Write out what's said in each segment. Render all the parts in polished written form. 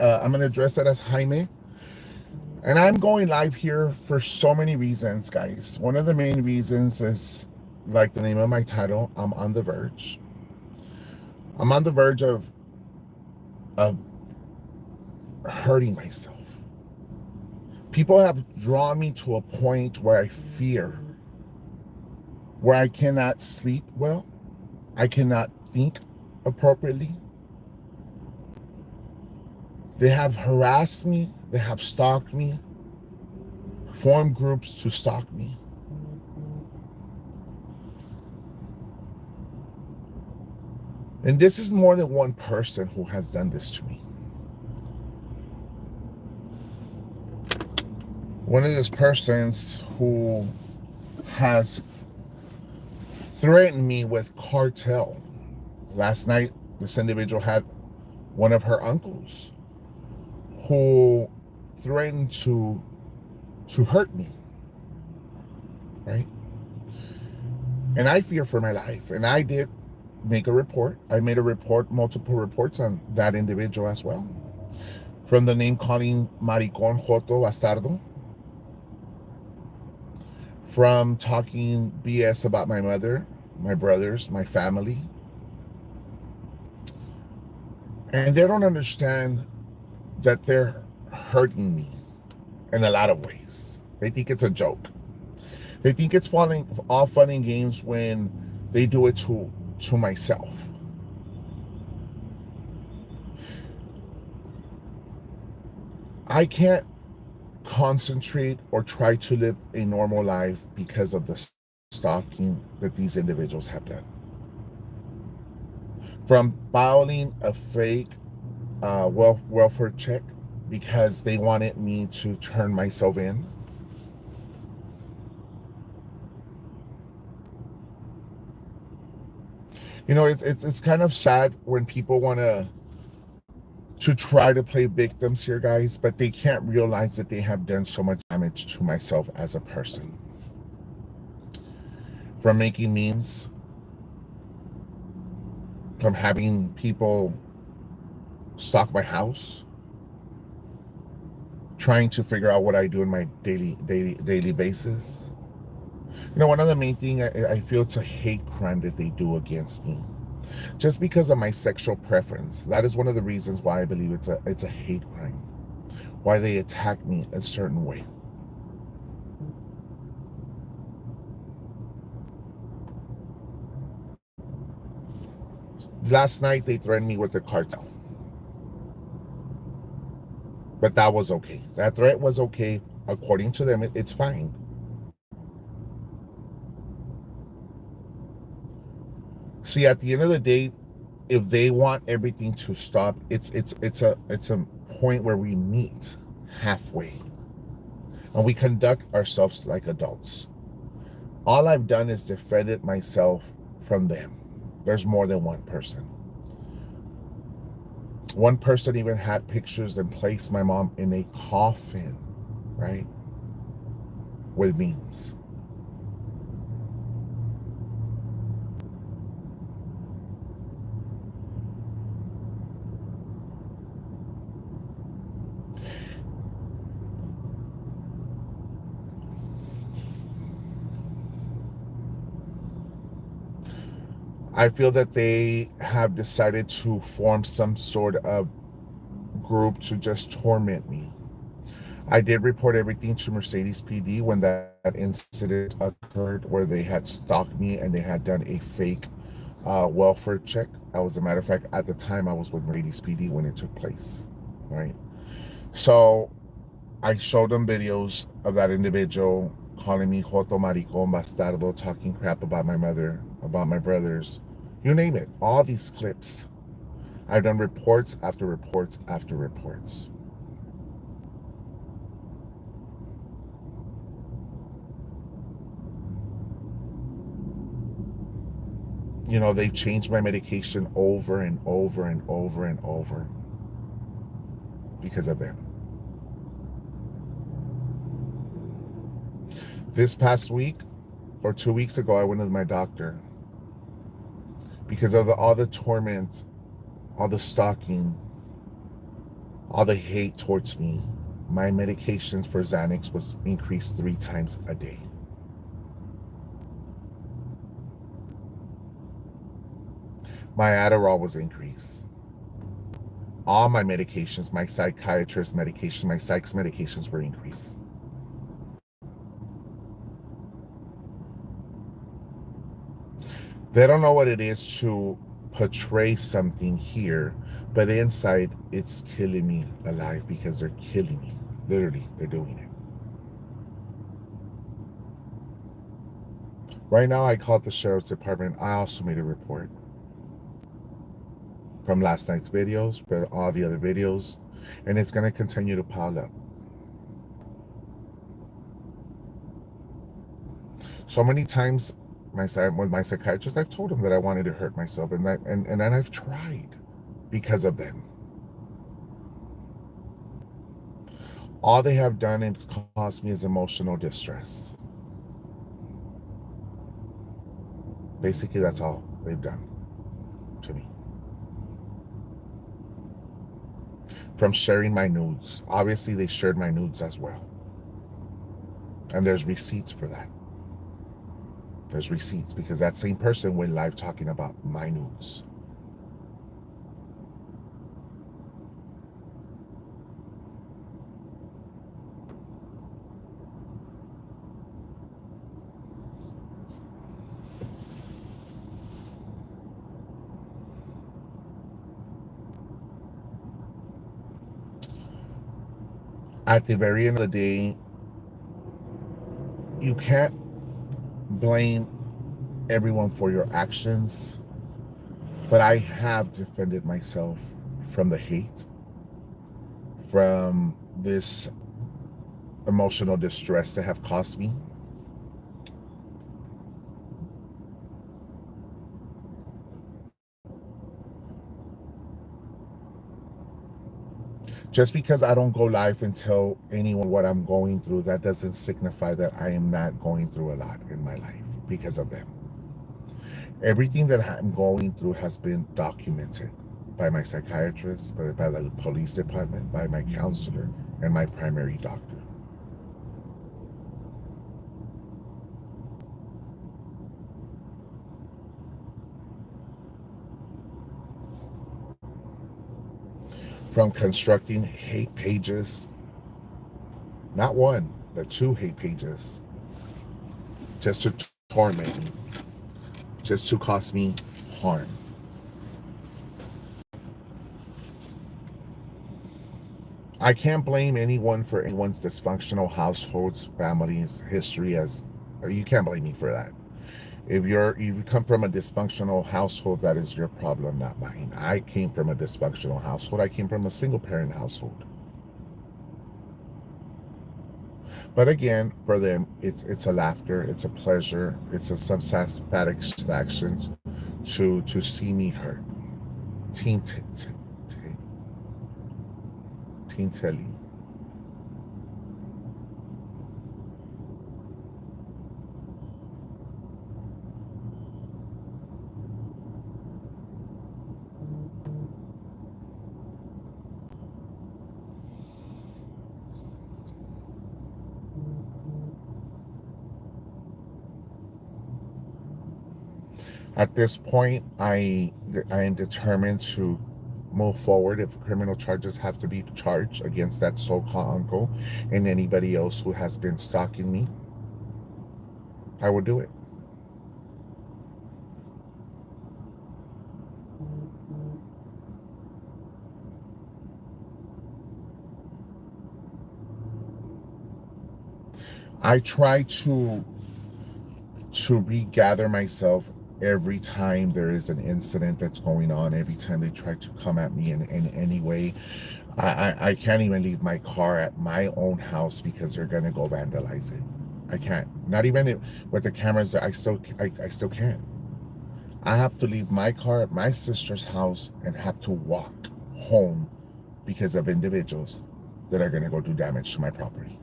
I'm going to address that as Jaime. And I'm going live here for so many reasons, guys. One of the main reasons is, like the name of my title, I'm on the verge. I'm on the verge of hurting myself. People have drawn me to a point where I fear, where I cannot sleep well, I cannot think appropriately. They have harassed me, they have stalked me, formed groups to stalk me. And this is more than one person who has done this to me. One of those persons who has threatened me with cartel. Last night, this individual had one of her uncles who threatened to hurt me, right? And I fear for my life. And I did make a report. I made a report, multiple reports on that individual as well. From the name calling maricón, joto, bastardo, from talking BS about my mother, my brothers, my family. And they don't understand that they're hurting me in a lot of ways. They think it's a joke. They think it's all fun and games when they do it to myself. I can't concentrate or try to live a normal life because of the stalking that these individuals have done. From filing a fake welfare check because they wanted me to turn myself in. You know, it's kind of sad when people want to try to play victims here, guys, but they can't realize that they have done so much damage to myself as a person. From making memes, from having people stalk my house, trying to figure out what I do in my daily basis. You know, one of the main thing I feel it's a hate crime that they do against me, just because of my sexual preference. That is one of the reasons why I believe it's a hate crime. Why they attack me a certain way. Last night they threatened me with a cartel, but that was okay. That threat was okay according to them. It's fine. See, at the end of the day, if they want everything to stop, it's a point where we meet halfway and we conduct ourselves like adults. All I've done is defended myself from them. There's more than one person. One person even had pictures and placed my mom in a coffin, right? With memes. I feel that they have decided to form some sort of group to just torment me. I did report everything to Mercedes PD when that incident occurred where they had stalked me and they had done a fake welfare check. I was, a matter of fact, at the time I was with Mercedes PD when it took place, right? So I showed them videos of that individual calling me Joto Maricón Bastardo, talking crap about my mother, about my brothers, you name it, all these clips. I've done reports after reports after reports. You know, they've changed my medication over and over and over and over because of them. This past week or 2 weeks ago, I went with my doctor because of all the torments, all the stalking, all the hate towards me. My medications for Xanax was increased 3 times a day. My Adderall was increased. All my medications, my psychiatrist medication, my psych's medications were increased. They don't know what it is to portray something here, but inside it's killing me alive because they're killing me. Literally, they're doing it. Right now, I called the sheriff's department. I also made a report from last night's videos, but all the other videos, and it's going to continue to pile up. So many times, with my psychiatrist, I've told him that I wanted to hurt myself, and then I've tried because of them. All they have done and caused me is emotional distress. Basically, that's all they've done to me. From sharing my nudes. Obviously, they shared my nudes as well. And there's receipts for that. There's receipts because that same person went live talking about my nudes. At the very end of the day, you can't blame everyone for your actions, but I have defended myself from the hate, from this emotional distress that have caused me. Just because I don't go live and tell anyone what I'm going through, that doesn't signify that I am not going through a lot in my life because of them. Everything that I'm going through has been documented by my psychiatrist, by the police department, by my counselor, and my primary doctor. From constructing hate pages, not one, but 2 hate pages, just to torment me, just to cause me harm. I can't blame anyone for anyone's dysfunctional households, families, history. As you can't blame me for that. If you come from a dysfunctional household, that is your problem, not mine. I came from a dysfunctional household. I came from a single parent household. But again, for them, it's a laughter, it's a pleasure, it's a some satisfaction to see me hurt. Teen Teen Telly. At this point, I am determined to move forward. If criminal charges have to be charged against that so-called uncle and anybody else who has been stalking me, I will do it. I try to regather myself every time there is an incident that's going on, every time they try to come at me in any way. I can't even leave my car at my own house because they're gonna go vandalize it. I can't. Not even with the cameras. I still can't. I have to leave my car at my sister's house and have to walk home because of individuals that are gonna go do damage to my property.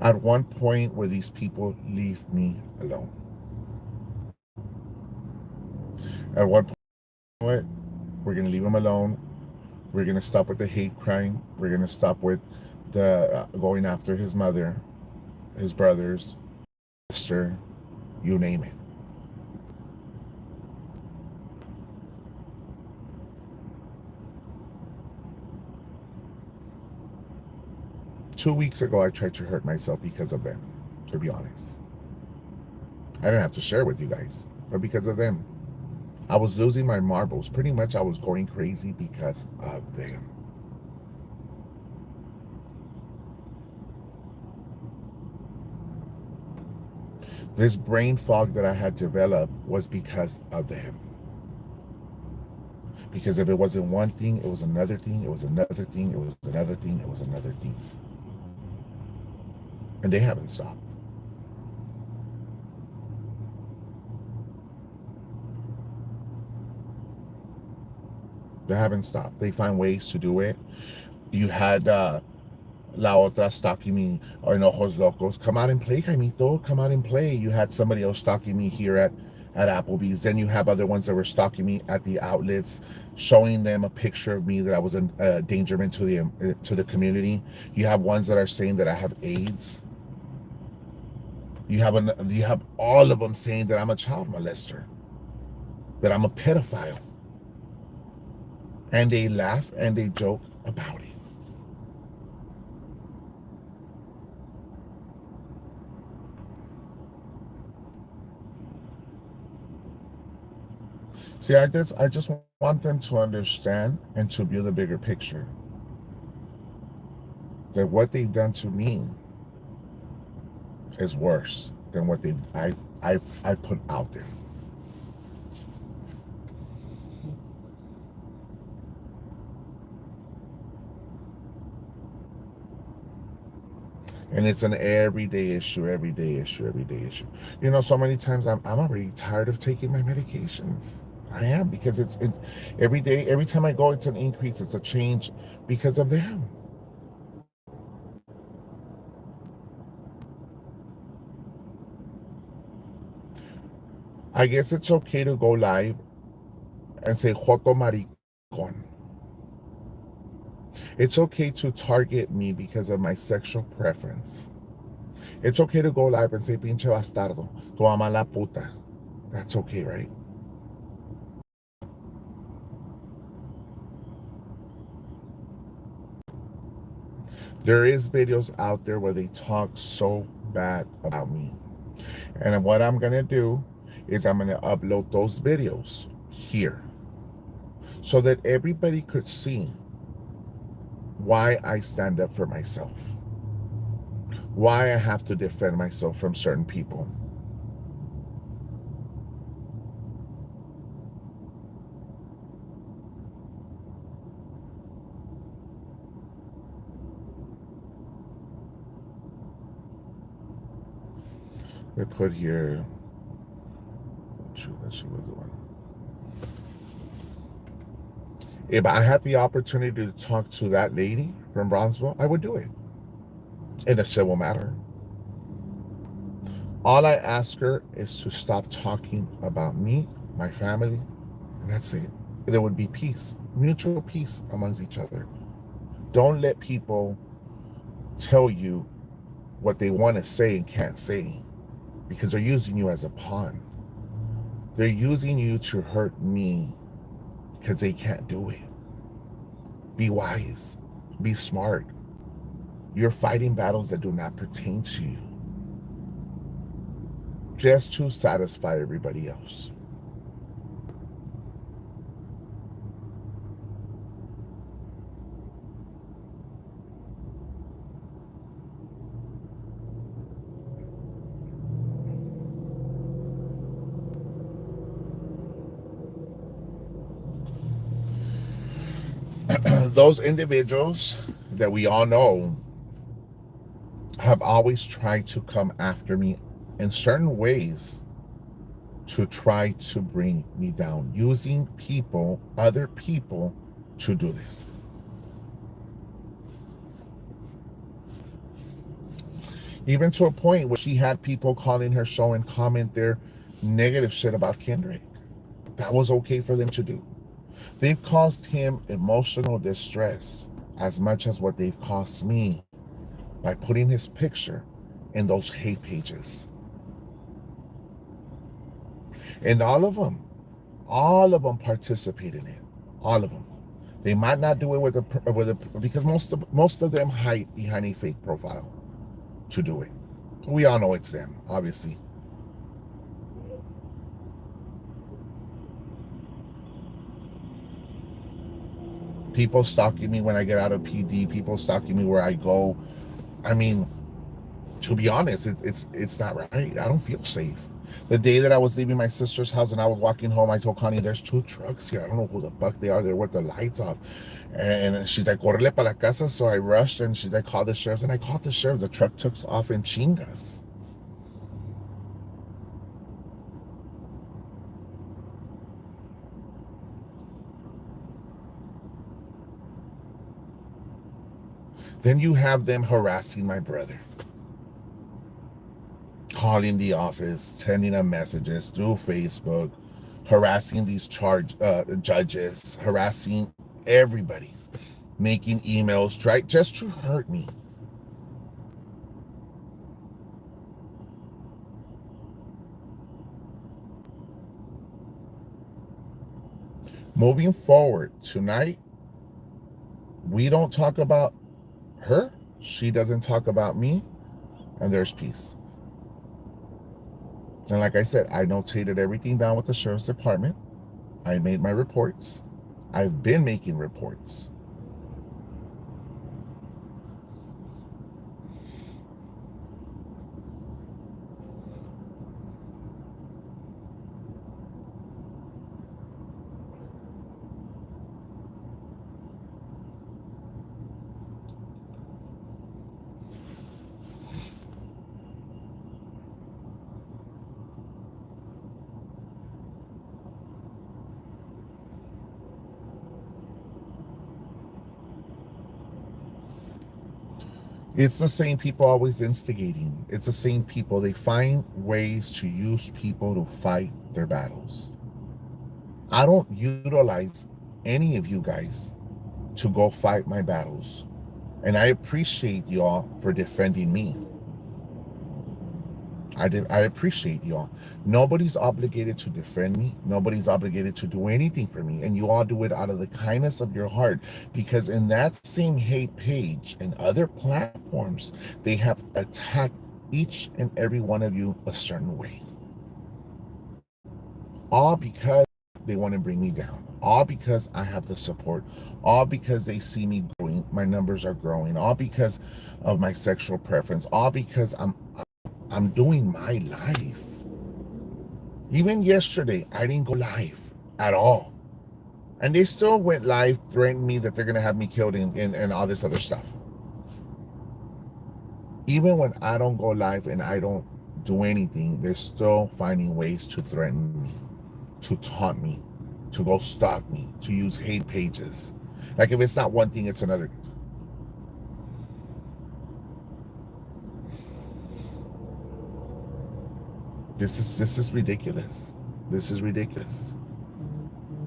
At one point where these people leave me alone. At one point, we're going to leave him alone. We're going to stop with the hate crime. We're going to stop with the going after his mother, his brothers, sister, you name it. Two weeks ago, I tried to hurt myself because of them, to be honest. I didn't have to share with you guys, but because of them. I was losing my marbles. Pretty much, I was going crazy because of them. This brain fog that I had developed was because of them. Because if it wasn't one thing, it was another thing, it was another thing, it was another thing, it was another thing. And they haven't stopped. They haven't stopped. They find ways to do it. You had La Otra stalking me, or in Ojos Locos. Come out and play, Jaimito. Come out and play. You had somebody else stalking me here at Applebee's. Then you have other ones that were stalking me at the outlets, showing them a picture of me that I was a endangerment to the community. You have ones that are saying that I have AIDS. You have all of them saying that I'm a child molester, that I'm a pedophile, and they laugh and they joke about it. See, I just want them to understand and to view the bigger picture. That what they've done to me is worse than what I put out there. And it's an everyday issue, everyday issue, everyday issue. So many times I'm already tired of taking my medications. I am, because it's every day, every time I go, it's an increase, it's a change because of them. I guess it's okay to go live and say Joto Maricon. It's okay to target me because of my sexual preference. It's okay to go live and say pinche bastardo, tu ama la puta. That's okay, right? There is videos out there where they talk so bad about me. And what I'm going to do is I'm going to upload those videos here so that everybody could see why I stand up for myself, why I have to defend myself from certain people. They put here, true that she was the one. If I had the opportunity to talk to that lady from Bronzeville, I would do it in a civil matter. All I ask her is to stop talking about me, my family, and that's it. There would be peace, mutual peace amongst each other. Don't let people tell you what they want to say and can't say, because they're using you as a pawn. They're using you to hurt me because they can't do it. Be wise. Be smart. You're fighting battles that do not pertain to you, just to satisfy everybody else. Those individuals that we all know have always tried to come after me in certain ways to try to bring me down, using people, other people, to do this. Even to a point where she had people calling her show and comment their negative shit about Kendrick. That was okay for them to do. They've caused him emotional distress as much as what they've cost me by putting his picture in those hate pages. And all of them participate in it. All of them. They might not do it with a because most of them hide behind a fake profile to do it. We all know it's them, obviously. People stalking me when I get out of PD. People stalking me where I go. I mean, to be honest, it's not right. I don't feel safe. The day that I was leaving my sister's house and I was walking home, I told Connie, "There's two trucks here. I don't know who the fuck they are. They're with the lights off." And she's like, "Correle para la casa." So I rushed and she's like, "Call the sheriffs." And I called the sheriffs. The truck took off in chingas. Then you have them harassing my brother, calling the office, sending them messages through Facebook, harassing these judges, harassing everybody, making emails, try just to hurt me. Moving forward, tonight, we don't talk about her. She doesn't talk about me, and there's peace. And like I said, I notated everything down with the sheriff's department. I made my reports. I've been making reports. It's the same people always instigating. It's the same people. They find ways to use people to fight their battles. I don't utilize any of you guys to go fight my battles. And I appreciate y'all for defending me. I appreciate y'all. Nobody's obligated to defend me. Nobody's obligated to do anything for me. And you all do it out of the kindness of your heart. Because in that same hate page and other platforms, they have attacked each and every one of you a certain way. All because they want to bring me down. All because I have the support. All because they see me growing. My numbers are growing. All because of my sexual preference. All because I'm doing my life. Even yesterday, I didn't go live at all. And they still went live, threatening me that they're going to have me killed and all this other stuff. Even when I don't go live and I don't do anything, they're still finding ways to threaten me, to taunt me, to go stalk me, to use hate pages. Like if it's not one thing, it's another. This is ridiculous. This is ridiculous.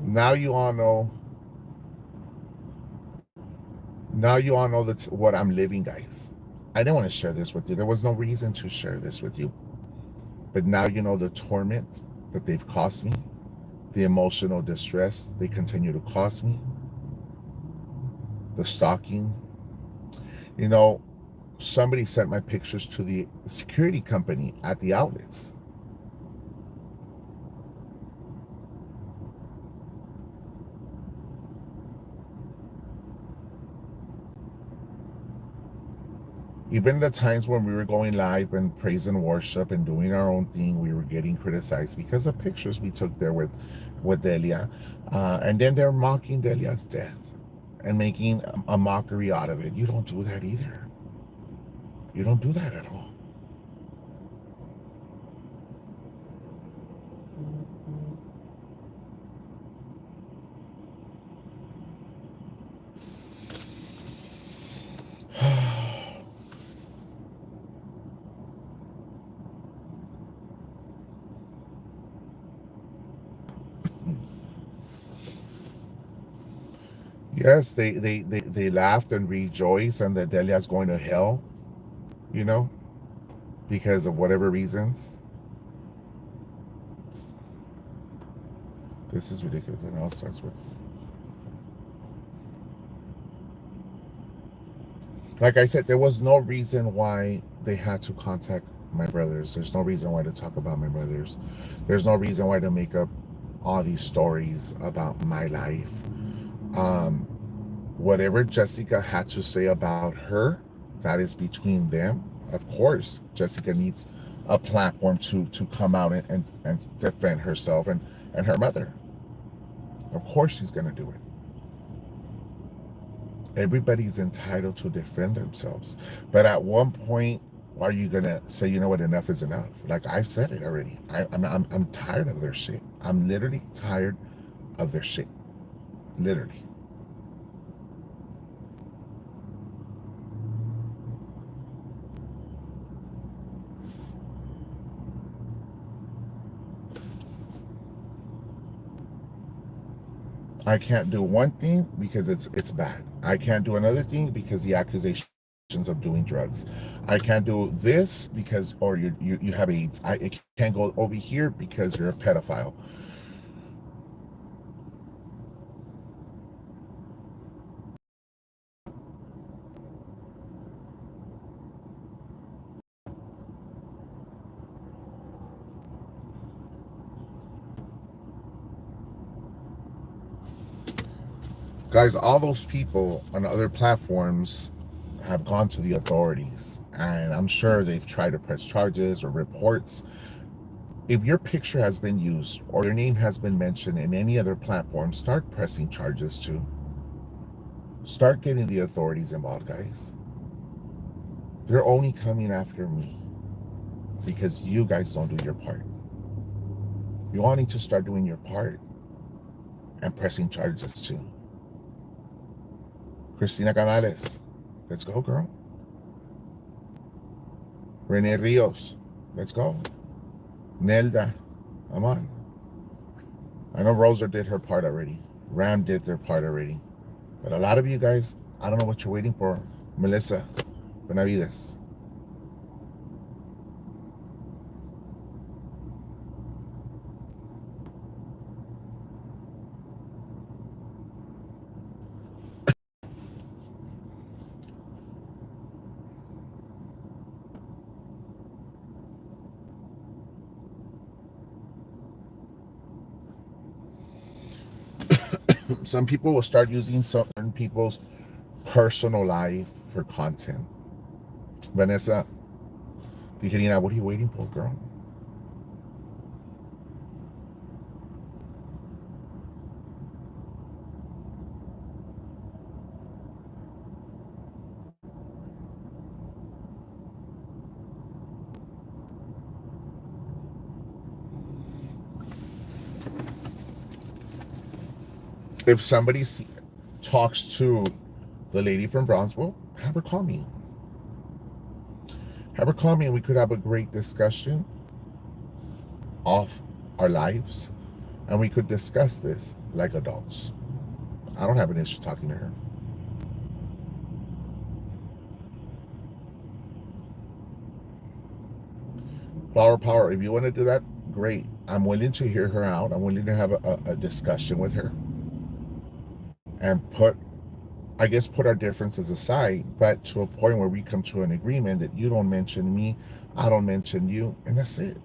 Now you all know. Now you all know that's what I'm living, guys. I didn't want to share this with you. There was no reason to share this with you. But now you know the torment that they've caused me, the emotional distress they continue to cause me, the stalking. You know, somebody sent my pictures to the security company at the outlets. Even the times when we were going live and praise and worship and doing our own thing, we were getting criticized because of pictures we took there with Delia. And then they're mocking Delia's death and making a mockery out of it. You don't do that either. You don't do that at all. Yes, they laughed and rejoiced, and that Delia's going to hell, you know, because of whatever reasons. This is ridiculous. And it all starts with, like I said, there was no reason why they had to contact my brothers. There's no reason why to talk about my brothers. There's no reason why to make up all these stories about my life. Um, Whatever Jessica had to say about her, that is between them. Of course, Jessica needs a platform to come out and defend herself and her mother. Of course, she's going to do it. Everybody's entitled to defend themselves. But at one point, are you going to say, you know what, enough is enough? Like I've said it already. I'm tired of their shit. I'm literally tired of their shit. Literally. I can't do one thing because it's bad. I can't do another thing because the accusations of doing drugs. I can't do this because or you have AIDS. I can't go over here because you're a pedophile. Guys, all those people on other platforms have gone to the authorities, and I'm sure they've tried to press charges or reports. If your picture has been used or your name has been mentioned in any other platform, start pressing charges too. Start getting the authorities involved, guys. They're only coming after me because you guys don't do your part. You all need to start doing your part and pressing charges too. Cristina Canales, let's go, girl. Renee Rios, let's go. Nelda, come on. I know Rosa did her part already. Ram did their part already. But a lot of you guys, I don't know what you're waiting for. Melissa Benavides. Some people will start using certain people's personal life for content. Vanessa, Tijerina, what are you waiting for, girl? If somebody talks to the lady from Bronzeville, have her call me. Have her call me and we could have a great discussion of our lives and we could discuss this like adults. I don't have an issue talking to her. Flower Power, if you want to do that, great. I'm willing to hear her out. I'm willing to have a discussion with her and I guess, put our differences aside, but to a point where we come to an agreement that you don't mention me, I don't mention you, and that's it.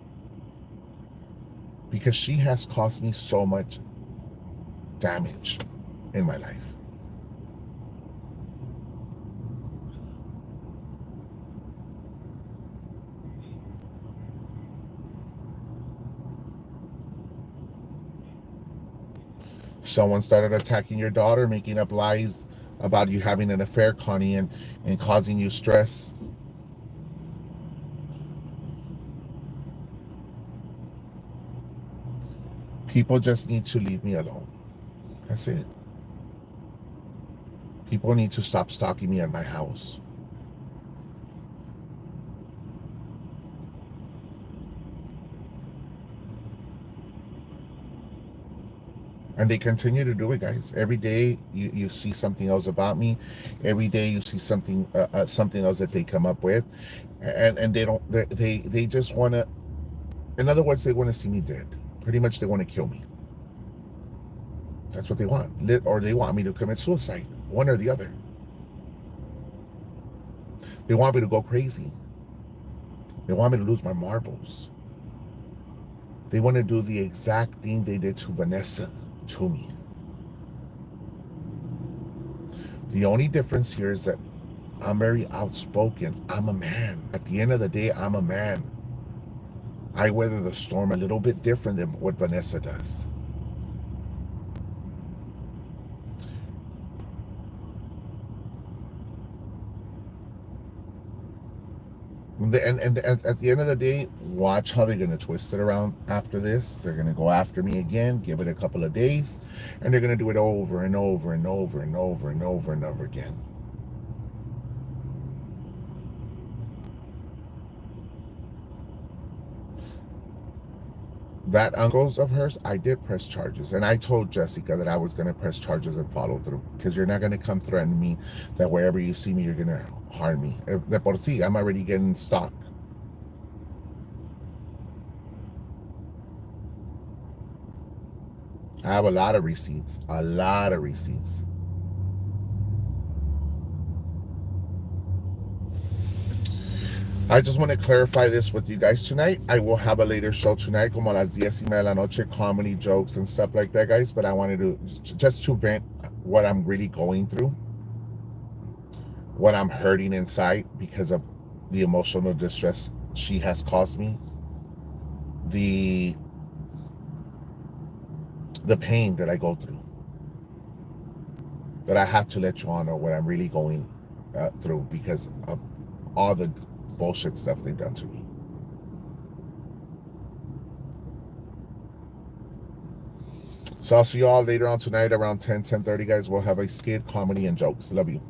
Because she has caused me so much damage in my life. Someone started attacking your daughter, making up lies about you having an affair, Connie, and causing you stress. People just need to leave me alone. That's it. People need to stop stalking me at my house. And they continue to do it, guys. Every day you see something else about me. Every day you see something else that they come up with, and they don't they just want to. In other words, they want to see me dead. Pretty much, they want to kill me. That's what they want, or they want me to commit suicide. One or the other. They want me to go crazy. They want me to lose my marbles. They want to do the exact thing they did to Vanessa to me. The only difference here is that I'm very outspoken. I'm a man. At the end of the day, I'm a man. I weather the storm a little bit different than what Vanessa does. And at the end of the day, watch how they're going to twist it around after this. They're going to go after me again, give it a couple of days, and they're going to do it over and over and over and over and over and over again. That uncles of hers, I did press charges. And I told Jessica that I was going to press charges and follow through. Because you're not going to come threaten me that wherever you see me, you're going to harm me. De por sí, I'm already getting stalked. I have a lot of receipts. A lot of receipts. I just want to clarify this with you guys tonight. I will have a later show tonight, como a las 10:30 de la noche, comedy jokes and stuff like that, guys. But I wanted to just to vent what I'm really going through, what I'm hurting inside because of the emotional distress she has caused me, the pain that I go through, that I have to let you all know what I'm really going through because of all the bullshit stuff they've done to me. So I'll see you all later on tonight around 10:30, guys. We'll have a skit, comedy, and jokes. Love you.